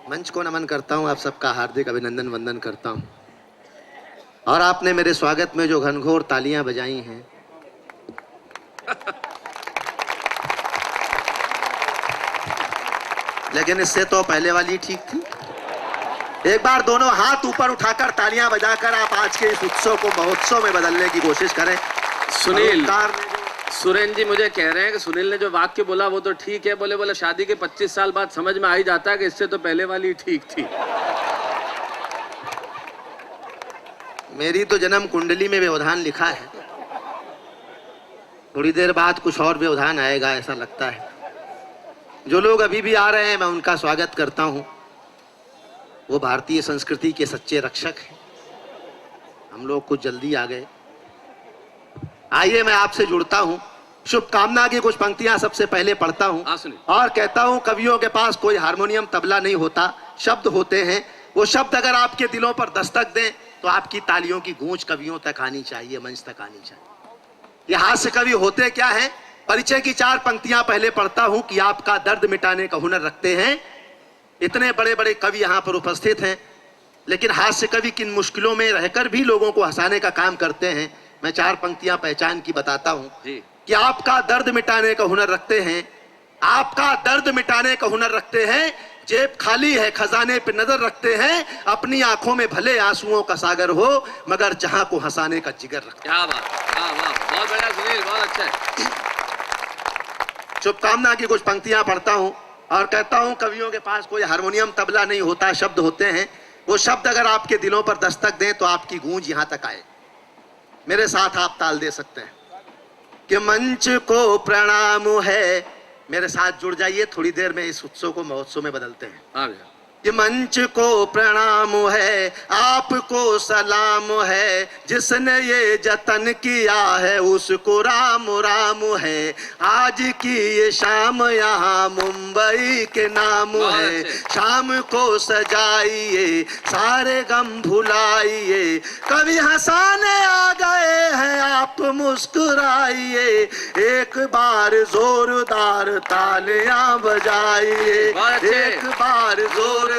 मंच को नमन करता हूं, आप सबका हार्दिक अभिनंदन वंदन करता हूं। और आपने मेरे स्वागत में जो घनघोर तालियां बजाई हैं, लेकिन इससे तो पहले वाली ठीक थी। एक बार दोनों हाथ ऊपर उठाकर तालियां बजाकर आप आज के इस उत्सव को महोत्सव में बदलने की कोशिश करें। सुनील, सुरेंद्र जी मुझे कह रहे हैं कि सुनील ने जो वाक्य बोला वो तो ठीक है। बोले शादी के 25 साल बाद समझ में आ ही जाता है कि इससे तो पहले वाली ठीक थी। मेरी तो जन्म कुंडली में व्यवधान लिखा है, थोड़ी देर बाद कुछ और व्यवधान आएगा ऐसा लगता है। जो लोग अभी भी आ रहे हैं मैं उनका स्वागत करता हूं। वो भारतीय संस्कृति के सच्चे रक्षक हैं। हम लोग कुछ जल्दी आ गए। आइए मैं आपसे जुड़ता हूं। शुभकामना की कुछ पंक्तियां सबसे पहले पढ़ता हूं और कहता हूं, कवियों के पास कोई हारमोनियम तबला नहीं होता, शब्द होते हैं। वो शब्द अगर आपके दिलों पर दस्तक दें तो आपकी तालियों की गूंज कवियों तक आनी चाहिए, मंच तक आनी चाहिए। ये हास्य कवि होते क्या हैं? परिचय की 4 पंक्तियां पहले पढ़ता हूं कि आपका दर्द मिटाने का हुनर रखते हैं। इतने बड़े बड़े कवि यहाँ पर उपस्थित हैं, लेकिन हास्य कवि किन मुश्किलों में रहकर भी लोगों को हंसाने का काम करते हैं। मैं 4 पंक्तियां पहचान की बताता हूं कि आपका दर्द मिटाने का हुनर रखते हैं। आपका दर्द मिटाने का हुनर रखते हैं। जेब खाली है, खजाने पे नजर रखते हैं। अपनी आंखों में भले आंसुओं का सागर हो, मगर जहां को हंसाने का जिगर रखते हैं। क्या बात, बहुत बढ़िया सुनील, बहुत अच्छा है। शुभकामना की कुछ पंक्तियां पढ़ता हूं और कहता हूं, कवियों के पास कोई हारमोनियम तबला नहीं होता, शब्द होते हैं। वो शब्द अगर आपके दिलों पर दस्तक दें तो आपकी गूंज यहां तक आए। मेरे साथ आप ताल दे सकते हैं कि मंच को प्रणाम है। मेरे साथ जुड़ जाइए, थोड़ी देर में इस उत्सव को महोत्सव में बदलते हैं। कि मंच को प्रणाम है, आपको सलाम है, जिसने ये जतन किया है उसको राम राम है। आज की ये शाम यहाँ मुंबई के नाम है। शाम को सजाइए, सारे गम भुलाइए, कभी हंसाने आ गए हैं आप मुस्कुराइए। एक बार जोरदार तालियां बजाइए, एक बार जोरदार।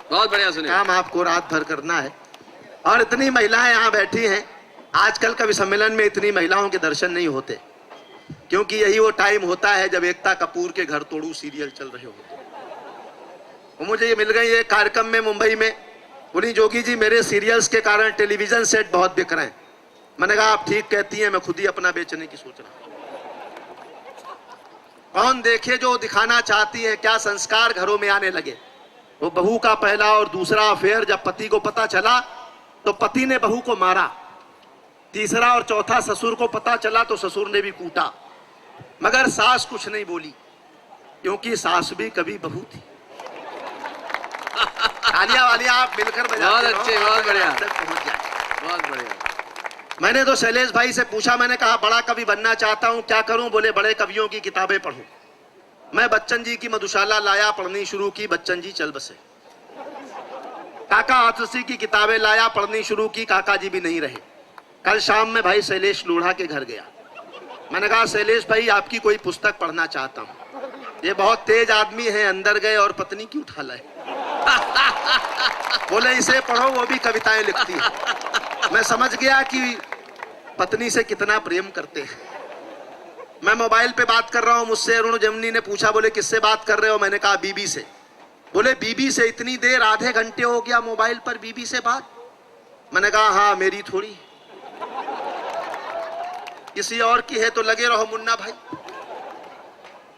बहुत बढ़िया सुनिए। काम आपको रात भर करना है। और इतनी महिलाएं यहाँ बैठी हैं। आजकल कवि सम्मेलन में इतनी महिलाओं के दर्शन नहीं होते, क्योंकि यही वो टाइम होता है जब एकता कपूर के घर तोड़ू सीरियल चल रहे होते। वो मुझे ये मिल गई एक कार्यक्रम में मुंबई में। बोली, जोगी जी मेरे सीरियल्स के कारण टेलीविजन सेट बहुत बिक रहे हैं। मैंने कहा आप ठीक कहती हैं, मैं खुद ही अपना बेचने की सोच रहा हूं। कौन देखे जो दिखाना चाहती है, क्या संस्कार घरों में आने लगे। वो बहू का पहला और दूसरा अफेयर जब पति को पता चला तो पति ने बहू को मारा। तीसरा और चौथा ससुर को पता चला तो ससुर ने भी कूटा, मगर सास कुछ नहीं बोली, क्योंकि सास भी कभी बहू थी। तालियां वालियां आप मिलकर बजाते रहो। बहुत अच्छे, बहुत बढ़िया, पहुंच जाए। बहुत बढ़िया। मैंने तो शैलेश भाई से पूछा, मैंने कहा बड़ा कवि बनना चाहता हूं, क्या करूं? बोले बड़े कवियों की किताबें पढ़ूं। मैं बच्चन जी की मधुशाला लाया, पढ़नी शुरू की, बच्चन जी चल बसे। काका आतसी की किताबें लाया, पढ़नी शुरू की, काका जी भी नहीं रहे। कल शाम में भाई शैलेश लोढ़ा के घर गया। मैंने कहा शैलेश भाई आपकी कोई पुस्तक पढ़ना चाहता हूं। ये बहुत तेज आदमी है, अंदर गए और पत्नी की उठा लाए। बोले इसे पढ़ो, वो भी कविताएं लिखती है। मैं समझ गया कि पत्नी से कितना प्रेम करते हैं। मैं मोबाइल पे बात कर रहा हूं, मुझसे अरुण जमनी ने पूछा, बोले किससे बात कर रहे हो? मैंने कहा बीबी से। बोले बीबी से इतनी देर, आधे घंटे हो गया मोबाइल पर बीबी से बात? मैंने कहा हाँ, मेरी थोड़ी, किसी और की है तो लगे रहो मुन्ना भाई।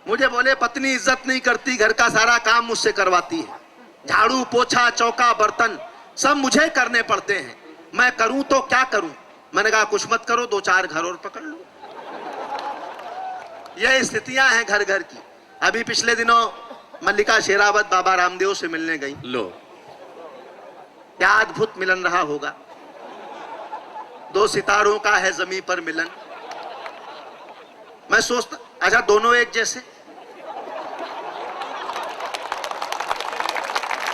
मुझे बोले पत्नी इज्जत नहीं करती, घर का सारा काम मुझसे करवाती है, झाड़ू पोछा चौका बर्तन सब मुझे करने पड़ते हैं, मैं करूं तो क्या करूं? मैंने कहा कुछ मत करो, 2-4 घर और पकड़ लो। ये स्थितियां हैं घर घर की। अभी पिछले दिनों मल्लिका शेरावत बाबा रामदेव से मिलने गई। लो, क्या अद्भुत मिलन रहा होगा। 2 सितारों का है जमीन पर मिलन। मैं सोचता, अच्छा दोनों एक जैसे?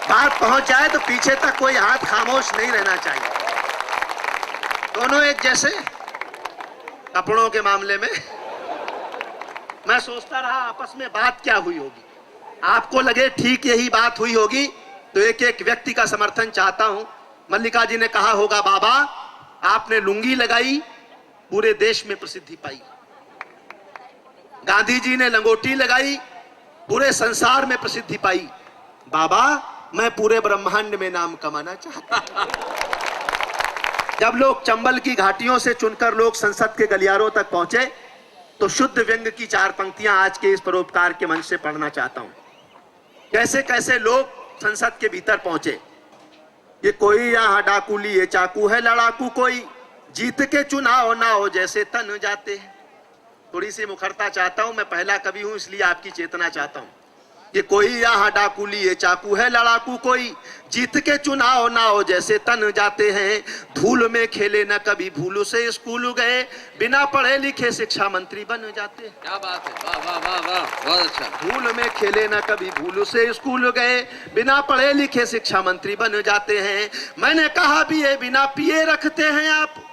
बात पहुंच जाए तो पीछे तक कोई हाथ खामोश नहीं रहना चाहिए। दोनों एक जैसे कपड़ों के मामले में। मैं सोचता रहा आपस में बात क्या हुई होगी, आपको लगे ठीक यही बात हुई होगी तो एक एक व्यक्ति का समर्थन चाहता हूं। मल्लिका जी ने कहा होगा, बाबा आपने लुंगी लगाई, पूरे देश में प्रसिद्धि पाई। गांधी जी ने लंगोटी लगाई, पूरे संसार में प्रसिद्धि पाई। बाबा मैं पूरे ब्रह्मांड में नाम कमाना चाहता हूं। जब लोग चंबल की घाटियों से चुनकर लोग संसद के गलियारों तक पहुंचे तो शुद्ध व्यंग की 4 पंक्तियां आज के इस परोपकार के मंच से पढ़ना चाहता हूं। कैसे कैसे लोग संसद के भीतर पहुंचे। ये कोई यहाँ डाकू लिए चाकू है लड़ाकू, कोई जीत के चुनाव ना हो जैसे तन जाते हैं। थोड़ी सी मुखरता चाहता हूं, मैं पहला कवि हूं इसलिए आपकी चेतना चाहता हूं। ये कोई यहाँ डाकू लिए चाकू है लड़ाकू, कोई जीत के चुनाव ना हो जैसे तन जाते हैं। धूल में खेले न कभी भूल से स्कूल गए, बिना पढ़े लिखे शिक्षा मंत्री बन जाते हैं। क्या बात है, वाह वाह वाह वाह, बहुत अच्छा। धूल में खेले न कभी भूल से स्कूल गए, बिना पढ़े लिखे शिक्षा मंत्री बन जाते हैं। मैंने कहा भी ये बिना पिए रखते हैं आप,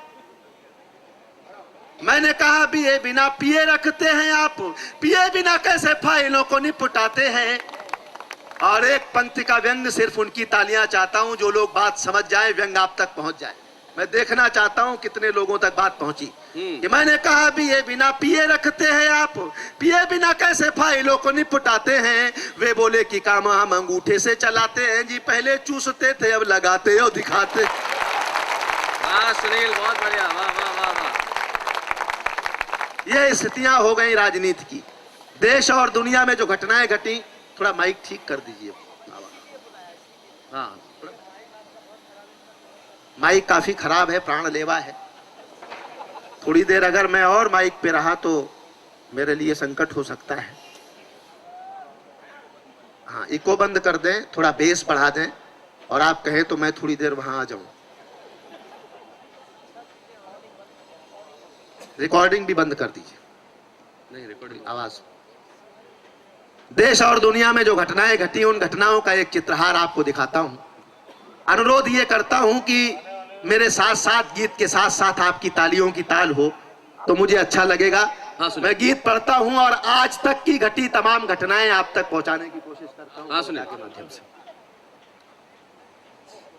मैंने कहा भी ये बिना पिए रखते हैं आप, पिए बिना कैसे फाइलों को निपटाते हैं। और एक पंक्ति का व्यंग, सिर्फ उनकी तालियां चाहता हूं जो लोग बात समझ जाए, व्यंग आप तक पहुंच जाए। मैं देखना चाहता हूं कितने लोगों तक बात पहुंची। कि मैंने कहा भी ये बिना पिए रखते हैं आप, पिए बिना कैसे फाइलों को निपटाते हैं। वे बोले कि काम हम अंगूठे से चलाते हैं जी, पहले चूसते थे अब लगाते और दिखाते। वाह सुनील, बहुत बढ़िया, वाह वाह वाह वाह। ये स्थितियां हो गई राजनीति की। देश और दुनिया में जो घटनाएं घटी, थोड़ा माइक ठीक कर दीजिए। हाँ, माइक काफी खराब है, प्राणलेवा है। थोड़ी देर अगर मैं और माइक पे रहा तो मेरे लिए संकट हो सकता है। हाँ, इको बंद कर दें, थोड़ा बेस बढ़ा दें, और आप कहें तो मैं थोड़ी देर वहां आ जाऊं। रिकॉर्डिंग भी बंद कर दीजिए। नहीं, रिकॉर्डिंग आवाज। देश और दुनिया में जो घटनाएं घटी, उन घटनाओं का एक चित्रहार आपको दिखाता हूं। अनुरोध ये करता हूं कि मेरे साथ साथ गीत के साथ साथ आपकी तालियों की ताल हो तो मुझे अच्छा लगेगा। हाँ, मैं गीत पढ़ता हूं और आज तक की घटी तमाम घटनाएं आप तक पहुंचाने की कोशिश करता हूं। हाँ, सुनिए। के माध्यम से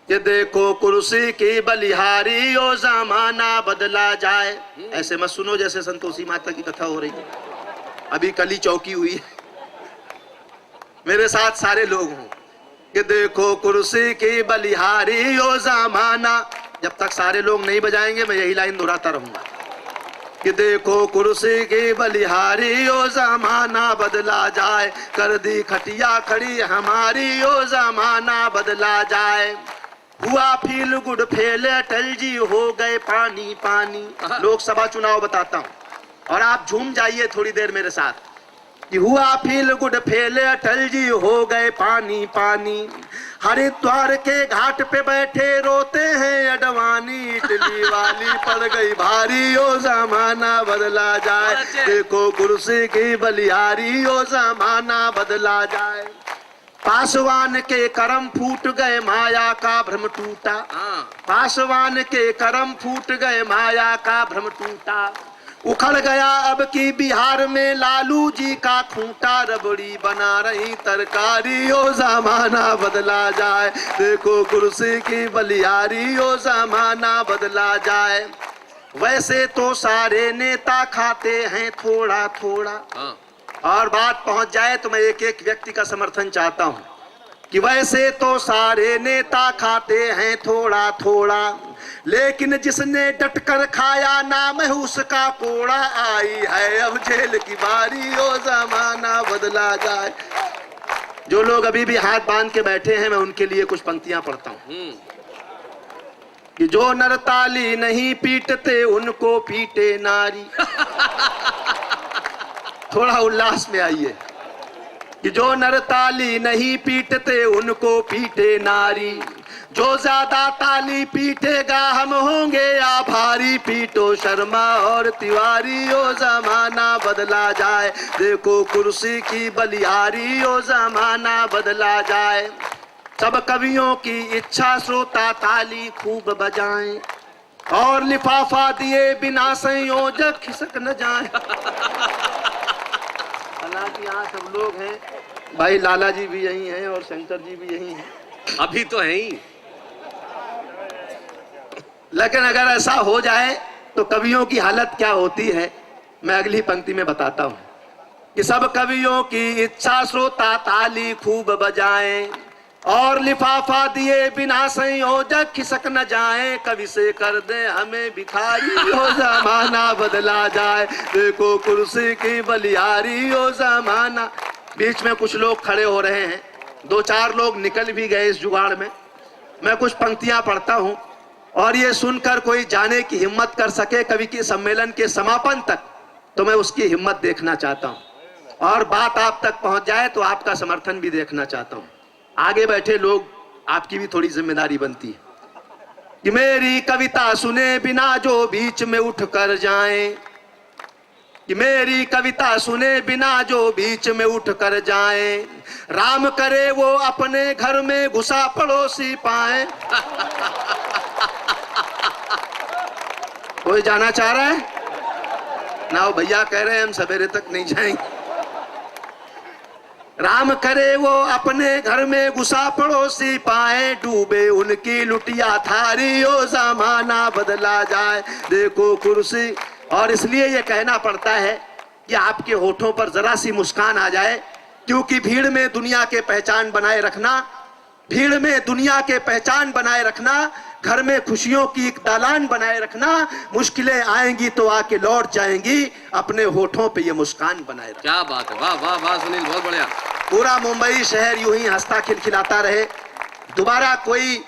ये देखो कुर्सी की बलिहारी, ओ जमाना बदला जाए। ऐसे मत सुनो जैसे संतोषी माता की कथा हो रही है, अभी कली चौकी हुई है। मेरे साथ सारे लोग हों कि देखो कुर्सी की बलिहारी, ओ जमाना। जब तक सारे लोग नहीं बजाएंगे मैं यही लाइन दोहराता रहूंगा कि देखो कुर्सी की बलिहारी, ओ जमाना बदला जाए। कर दी खटिया खड़ी हमारी, ओ जमाना बदला जाए। हुआ feel good fail Atal ji, हो गए पानी पानी। लोकसभा चुनाव बताता हूं और आप झूम जाइए थोड़ी देर मेरे साथ कि हुआ feel good fail Atal ji, हो गए पानी पानी। हरिद्वार के घाट पे बैठे रोते हैं अडवाणी, इटली वाली पड़ गई भारी, ओ जमाना बदला जाए। देखो कुर्सी की बलिहारी, ओ जमाना बदला जाए। पासवान के करम फूट गए, माया का भ्रम टूटा। पासवान के करम फूट गए, माया का भ्रम टूटा। उखड़ गया अब की बिहार में लालू जी का खूंटा, रबड़ी बना रही तरकारी, ओ जमाना बदला जाए। देखो कुर्सी की बलिहारी, ओ जमाना बदला जाए। वैसे तो सारे नेता खाते हैं थोड़ा थोड़ा, और बात पहुंच जाए तो मैं एक एक व्यक्ति का समर्थन चाहता हूं कि वैसे तो सारे नेता खाते हैं थोड़ा थोड़ा, लेकिन जिसने डटकर खाया नाम है उसका कोड़ा। आई है अब जेल की बारी, ओ जमाना बदला जाए। जो लोग अभी भी हाथ बांध के बैठे हैं, मैं उनके लिए कुछ पंक्तियां पढ़ता हूं कि जो नर ताली नहीं पीटते उनको पीटे नारी। थोड़ा उल्लास में आइए कि जो नर ताली नहीं पीटते उनको पीटे नारी। जो ज्यादा ताली पीटेगा हम होंगे आभारी, पीटो शर्मा और तिवारी, ओ जमाना बदला जाए। देखो कुर्सी की बलिहारी, ओ जमाना बदला जाए। सब कवियों की इच्छा श्रोता ताली खूब बजाएं, और लिफाफा दिए बिना संयोजक खिसक न जाए। हालांकि यहाँ सब लोग हैं, भाई लाला जी भी यही हैं और शंकर जी भी यही हैं, अभी तो है ही। लेकिन अगर ऐसा हो जाए तो कवियों की हालत क्या होती है मैं अगली पंक्ति में बताता हूं कि सब कवियों की इच्छा श्रोता ताली खूब बजाएं और लिफाफा दिए बिना संयोजक खिसक न जाए, कवि से कर दे हमें भिखारी हो जमाना बदला जाए, देखो कुर्सी की बलिहारी हो जमाना। बीच में कुछ लोग खड़े हो रहे हैं, 2-4 लोग निकल भी गए इस जुगाड़ में। मैं कुछ पंक्तियां पढ़ता हूं और ये सुनकर कोई जाने की हिम्मत कर सके कवि के सम्मेलन के समापन तक, तो मैं उसकी हिम्मत देखना चाहता हूं और बात आप तक पहुंच जाए तो आपका समर्थन भी देखना चाहता हूं। आगे बैठे लोग, आपकी भी थोड़ी जिम्मेदारी बनती है कि मेरी कविता सुने बिना जो बीच में उठ कर जाएं, कि मेरी कविता सुने बिना जो बीच में उठ कर जाएं, राम करे वो अपने घर में घुसा पड़ोसी पाए। कोई जाना चाह रहा है ना? वो भैया कह रहे हैं हम सवेरे तक नहीं जाएंगे। राम करे वो अपने घर में घुसा पड़ोसी पाए, डूबे उनकी लुटिया थारी ओ जमाना बदला जाए, देखो कुर्सी। और इसलिए ये कहना पड़ता है कि आपके होठों पर जरा सी मुस्कान आ जाए, क्योंकि भीड़ में दुनिया के पहचान बनाए रखना, भीड़ में दुनिया के पहचान बनाए रखना, घर में खुशियों की एक दालान बनाए रखना, मुश्किलें आएंगी तो आके लौट जाएंगी, अपने होठों पे ये मुस्कान बनाए रखना। क्या बात है, वाह वाह वाह सुनील, बहुत बढ़िया। पूरा मुंबई शहर यूं ही हंसता खिलखिलाता रहे, दोबारा कोई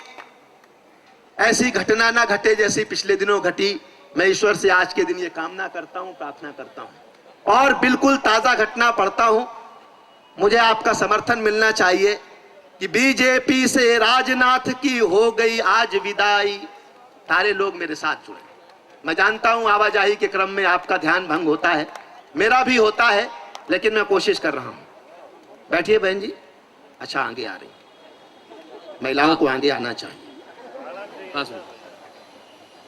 ऐसी घटना ना घटे जैसी पिछले दिनों घटी। मैं ईश्वर से आज के दिन ये कामना करता हूं, प्रार्थना करता हूं और बिल्कुल ताजा घटना पढ़ता हूं। मुझे आपका समर्थन मिलना चाहिए कि बीजेपी से राजनाथ की हो गई आज विदाई। सारे लोग मेरे साथ जुड़े। मैं जानता हूं आवाजाही के क्रम में आपका ध्यान भंग होता है, मेरा भी होता है, लेकिन मैं कोशिश कर रहा हूं। बैठिए बहन जी। अच्छा, आगे आ रही, महिलाओं को आगे आना चाहिए।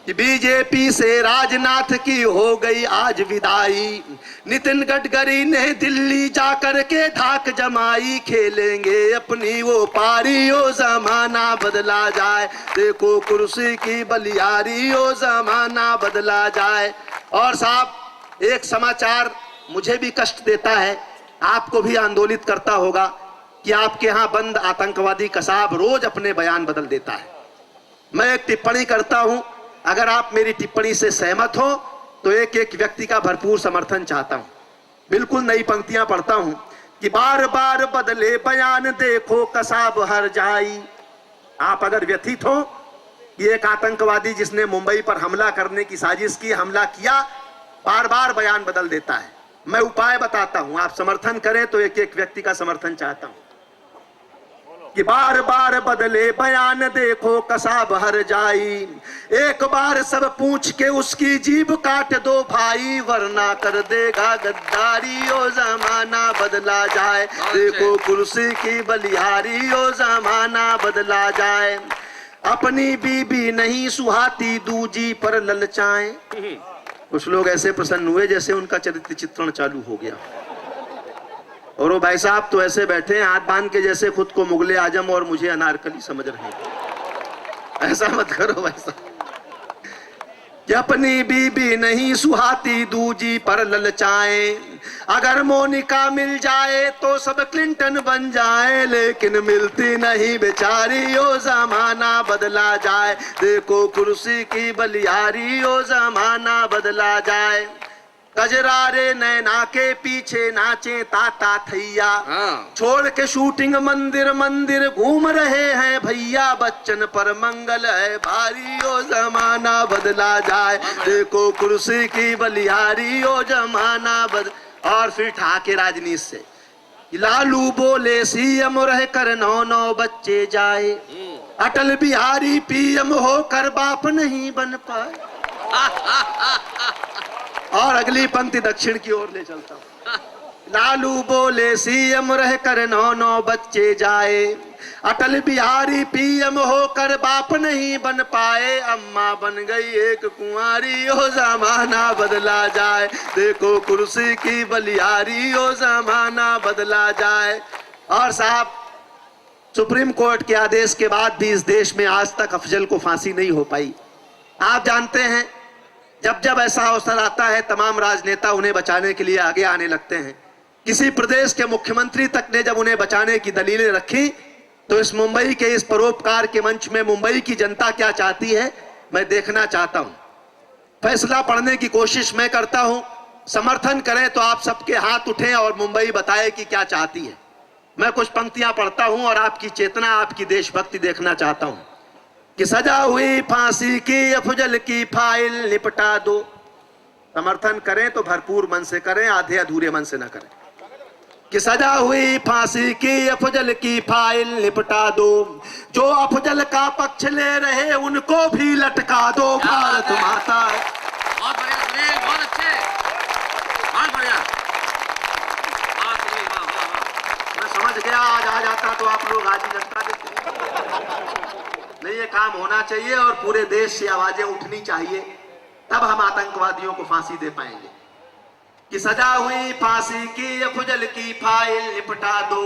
कि बीजेपी से राजनाथ की हो गई आज विदाई, नितिन गडकरी ने दिल्ली जाकर के धाक जमाई, खेलेंगे अपनी वो पारी ओ जमाना बदला जाए, देखो कुर्सी की बलियारी ओ जमाना बदला जाए। और साहब, एक समाचार मुझे भी कष्ट देता है, आपको भी आंदोलित करता होगा कि आपके यहाँ बंद आतंकवादी कसाब रोज अपने बयान बदल देता है। मैं एक टिप्पणी करता हूं, अगर आप मेरी टिप्पणी से सहमत हो तो एक एक व्यक्ति का भरपूर समर्थन चाहता हूं। बिल्कुल नई पंक्तियां पढ़ता हूं कि बार बार बदले बयान देखो कसाब हर जाई। आप अगर व्यथित हो कि एक आतंकवादी जिसने मुंबई पर हमला करने की साजिश की, हमला किया, बार बार बयान बदल देता है, मैं उपाय बताता हूं, आप समर्थन करें तो एक एक व्यक्ति का समर्थन चाहता हूं कि बार बार बदले बयान देखो कसाब हर जाई, एक बार सब पूछ के उसकी जीभ काट दो भाई, वरना कर देगा गद्दारी ओ जमाना बदला जाए, देखो कुर्सी की बलिहारी ओ जमाना बदला जाए। अपनी बीबी नहीं सुहाती दूजी पर ललचाएं। कुछ लोग ऐसे प्रसन्न हुए जैसे उनका चरित्र चित्रण चालू हो गया, और वो भाई साहब तो ऐसे बैठे हैं हाथ बांध के जैसे खुद को मुगले आजम और मुझे अनारकली समझ रहे हैं। ऐसा मत करो भाई साहब कि अपनी बीबी नहीं सुहाती दूजी पर ललचाएं, अगर मोनिका मिल जाए तो सब क्लिंटन बन जाए, लेकिन मिलती नहीं बेचारी ओ जमाना बदला जाए, देखो कुर्सी की बलियारी ओ जमाना बदला जाए। कजरारे नैना के पीछे नाचे ताता थैया, छोड़ के शूटिंग मंदिर मंदिर घूम रहे हैं भैया, बच्चन पर मंगल है भारी ओ जमाना बदला जाए, देखो कुर्सी की बलिहारी ओ जमाना और फिर ठाके राजनीति से लालू बोले सीएम रह कर 9 बच्चे जाए, अटल बिहारी पीएम होकर बाप नहीं बन पाए। और अगली पंक्ति दक्षिण की ओर ले चलता हूं लालू बोले सीएम रह कर 9 बच्चे जाए, अटल बिहारी पीएम होकर बाप नहीं बन पाए, अम्मा बन गई एक कुंवारी, ओ जमाना बदला जाए, देखो कुर्सी की बलिहारी, ओ जमाना बदला जाए। और साहब, सुप्रीम कोर्ट के आदेश के बाद भी इस देश में आज तक अफजल को फांसी नहीं हो पाई। आप जानते हैं, जब जब ऐसा अवसर आता है तमाम राजनेता उन्हें बचाने के लिए आगे आने लगते हैं। किसी प्रदेश के मुख्यमंत्री तक ने जब उन्हें बचाने की दलीलें रखी तो इस मुंबई के इस परोपकार के मंच में मुंबई की जनता क्या चाहती है मैं देखना चाहता हूं। फैसला पढ़ने की कोशिश मैं करता हूं, समर्थन करें तो आप सबके हाथ उठें और मुंबई बताए कि क्या चाहती है। मैं कुछ पंक्तियां पढ़ता हूं और आपकी चेतना, आपकी देशभक्ति देखना चाहता हूं कि सजा हुई फांसी की अफजल की फाइल निपटा दो। समर्थन करें तो भरपूर मन से करें, आधे अधूरे मन से न करें। कि सजा हुई फांसी की अफजल की फाइल निपटा दो, जो अफजल का पक्ष ले रहे उनको भी लटका दो। भारत माता। बहुत बढ़िया सुनील, बहुत अच्छे, बहुत बढ़िया। मैं समझ गया आज आ जाता तो आप लोग आज ही लटका देते। नहीं, ये काम होना चाहिए और पूरे देश से आवाजें उठनी चाहिए, तब हम आतंकवादियों को फांसी दे पाएंगे। कि सजा हुई फांसी की अफजल की फाइल निपटा दो,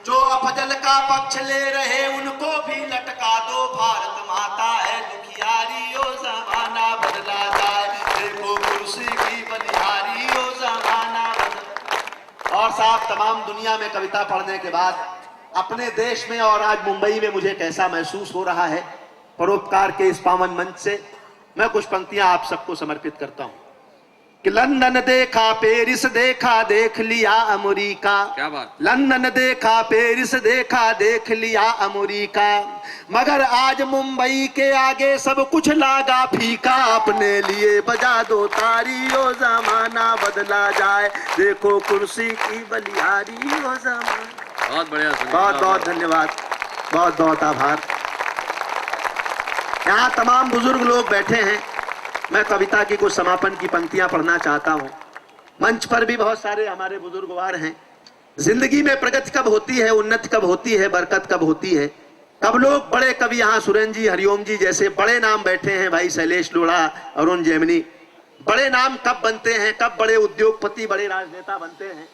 जो अफजल का पक्ष ले रहे उनको भी लटका दो। भारत माता है दुखियारी, ओ जमाना बदला जाए, देखो कुर्सी की बलिहारी, ओ जमाना बदला। और साहब, तमाम दुनिया में कविता पढ़ने के बाद अपने देश में और आज मुंबई में मुझे कैसा महसूस हो रहा है, परोपकार के इस पावन मंच से मैं कुछ पंक्तियां आप सबको समर्पित करता हूं। कि लंदन देखा, पेरिस देखा, देख लिया अमेरिका। क्या बात। लंदन देखा, पेरिस देखा, देख लिया अमेरिका, मगर आज मुंबई के आगे सब कुछ लागा फीका। अपने लिए बजा दो तारी, ओ जमाना बदला जाए, देखो कुर्सी की बलिहारी, ओ जमाना। बहुत बढ़िया सुनील, बहुत बहुत धन्यवाद, बहुत बहुत आभार। यहाँ तमाम बुजुर्ग लोग बैठे हैं, मैं कविता की कुछ समापन की पंक्तियां पढ़ना चाहता हूं। मंच पर भी बहुत सारे हमारे बुजुर्गवार हैं। जिंदगी में प्रगति कब होती है, उन्नति कब होती है, बरकत कब होती है, कब लोग बड़े कवि यहाँ सुरेंद्र जी, हरिओम जी जैसे बड़े नाम बैठे हैं, भाई शैलेश लोढ़ा, अरुण जैमिनी, बड़े नाम कब बनते हैं, कब बड़े उद्योगपति, बड़े राजनेता बनते हैं।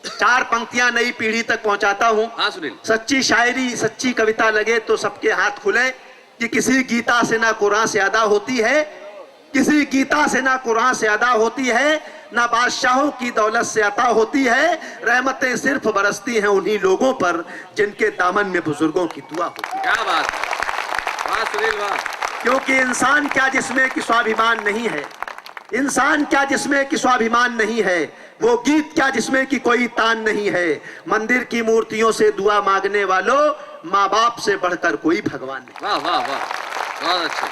4 पंक्तियां नई पीढ़ी तक पहुंचाता हूं। हाँ सुनील। सच्ची शायरी, सच्ची कविता लगे तो सबके हाथ खुले। कि किसी गीता से ना कुरान से अदा होती है, किसी गीता से ना कुरान से अदा होती है, ना बादशाहों की दौलत से अता होती है। रहमतें सिर्फ बरसती हैं उन्हीं लोगों पर जिनके दामन में बुजुर्गों की दुआ होती है। क्या बात, वाह सुनील वाह। क्योंकि इंसान क्या जिसमें कि स्वाभिमान नहीं है, इंसान क्या जिसमें कि स्वाभिमान नहीं है, वो गीत क्या जिसमें कि कोई तान नहीं है। मंदिर की मूर्तियों से दुआ मांगने वालों, माँ बाप से बढ़कर कोई भगवान नहीं। वाह वाह वाह, बहुत अच्छा।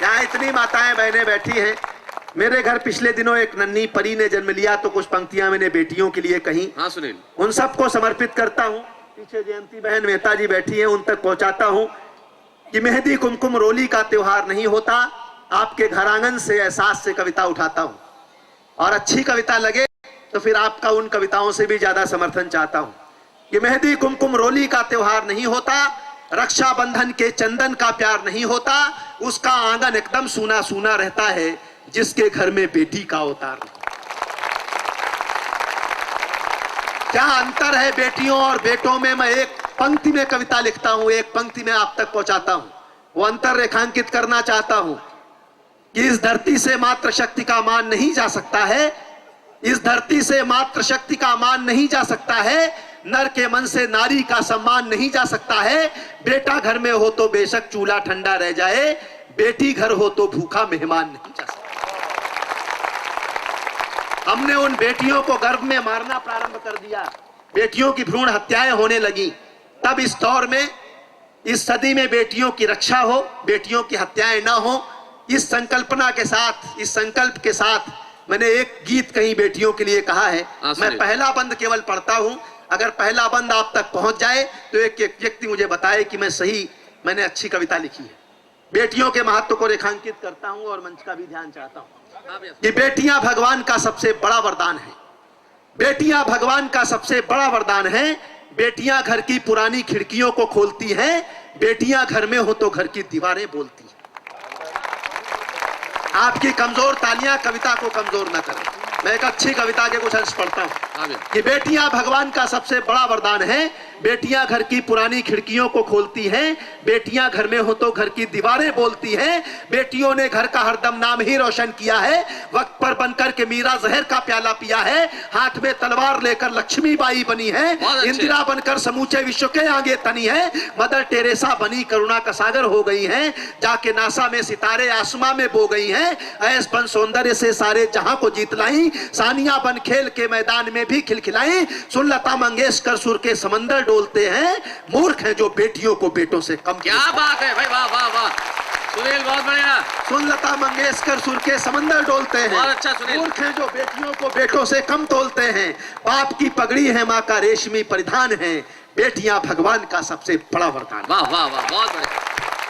यहाँ इतनी माताएं बहनें बैठी हैं। मेरे घर पिछले दिनों एक नन्ही परी ने जन्म लिया, तो कुछ पंक्तियां मैंने बेटियों के लिए कही। हाँ सुनील। उन सबको समर्पित करता हूँ। पीछे जयंती बहन मेहता जी बैठी हैं, उन तक पहुंचाता हूँ कि मेहंदी कुमकुम रोली का त्योहार नहीं होता, आपके घर आंगन से एहसास से कविता उठाता हूँ। और अच्छी कविता लगे तो फिर आपका उन कविताओं से भी ज्यादा समर्थन चाहता हूँ। कि मेहंदी कुमकुम रोली का त्योहार नहीं होता, रक्षाबंधन के चंदन का प्यार नहीं होता, उसका आंगन एकदम सूना सूना रहता है जिसके घर में बेटी का अवतार नहीं। क्या अंतर है बेटियों और बेटों में। मैं एक पंक्ति में कविता लिखता हूं, एक पंक्ति में आप तक पहुंचाता हूं, वो अंतर रेखांकित करना चाहता हूं कि इस धरती से मात्र शक्ति का मान नहीं जा सकता है, इस धरती से मात्र शक्ति का मान नहीं जा सकता है, नर के मन से नारी का सम्मान नहीं जा सकता है। बेटा घर में हो तो बेशक चूल्हा ठंडा रह जाए, बेटी घर हो तो भूखा मेहमान नहीं जा सकता। हमने उन बेटियों को गर्भ में मारना प्रारंभ कर दिया, बेटियों की भ्रूण हत्याएं होने लगी। तब इस दौर में, इस सदी में बेटियों की रक्षा हो, बेटियों की हत्याएं ना हो, इस संकल्पना के साथ, इस संकल्प के साथ मैंने एक गीत कहीं बेटियों के लिए कहा है। मैं पहला बंद केवल पढ़ता हूं, अगर पहला बंद आप तक पहुंच जाए तो एक व्यक्ति मुझे बताए कि मैंने अच्छी कविता लिखी है। बेटियों के महत्व को रेखांकित करता हूं और मंच का भी ध्यान चाहता हूं कि बेटियां भगवान का सबसे बड़ा वरदान है। बेटियां भगवान का सबसे बड़ा वरदान है। बेटियां घर की पुरानी खिड़कियों को खोलती हैं। बेटियां घर में हो तो घर की दीवारें बोलती हैं। आपकी कमजोर तालियां कविता को कमजोर न करें। मैं एक अच्छी कविता के कुछ अंश पढ़ता हूं कि बेटियां भगवान का सबसे बड़ा वरदान है। बेटियां घर की पुरानी खिड़कियों को खोलती हैं। बेटियां घर में हो तो घर की दीवारें बोलती हैं। बेटियों ने घर का हरदम नाम ही रोशन किया है। वक्त पर बनकर के मीरा जहर का प्याला पिया है। हाथ में तलवार लेकर लक्ष्मीबाई बनी है। इंदिरा बनकर समूचे विश्व के आगे तनी है। मदर टेरेसा बनी करुणा का सागर हो गई है। जाके नासा में सितारे आसमां में बो गई हैं। ऐस बन सौंदर्य से सारे जहां को जीत लाई। सानिया बन खेल के मैदान में भी खिलखिलाई। सुन लता मंगेशकर सुर के समंदर डोलते हैं। मूर्ख हैं जो बेटियों को बेटों से कम। क्या बात है भाई, वाह वाह वाह सुनील, बहुत बढ़िया। सुन लता मंगेशकर सुर के समंदर डोलते हैं। बहुत अच्छा सुनील। मूर्ख हैं जो बेटियों को बेटों से कम तोलते हैं। बाप की पगड़ी है, माँ का रेशमी परिधान है। बेटियां भगवान का सबसे बड़ा वरदान। वाह वाह वाह, बहुत बढ़िया।